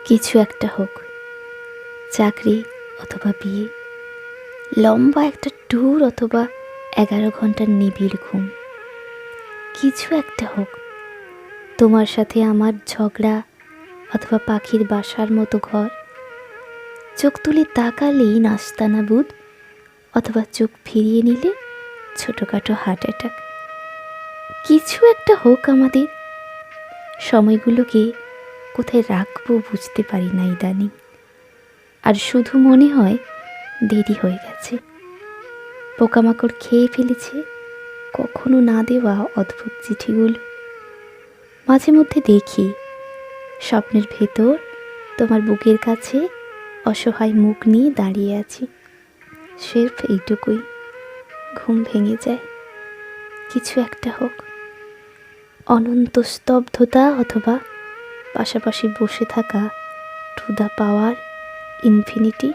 কিছু একটা হোক, চাকরি অথবা বিয়ে, লম্বা একটা ট্যুর অথবা 11 ঘন্টার নিবিড় ঘুম, কিছু একটা হোক। তোমার সাথে আমার ঝগড়া অথবা পাখির বাসার মতো ঘর, চোখ তুলে তাকালেই নাস্তানা বুধ, অথবা চোখ ফিরিয়ে নিলে ছোটোখাটো হার্ট অ্যাটাক। কিছু একটা হোক আমাদের। সময়গুলোকে কোথায় রাখবো বুঝতে পারি না ইদানিং, আর শুধু মনে হয় দেরি হয়ে গেছে, পোকামাকড় খেয়ে ফেলেছে কখনো না দেওয়া অদ্ভুত চিঠিগুলো। মাঝে মধ্যে দেখি স্বপ্নের ভেতর তোমার বুকের কাছে অসহায় মুখ নিয়ে দাঁড়িয়ে আছি, স্রেফ এইটুকুই। ঘুম ভেঙে যায়। কিছু একটা হোক, অনন্ত স্তব্ধতা অথবা পাশাপাশি বসে থাকা টু দ্য পাওয়ার ইনফিনিটি।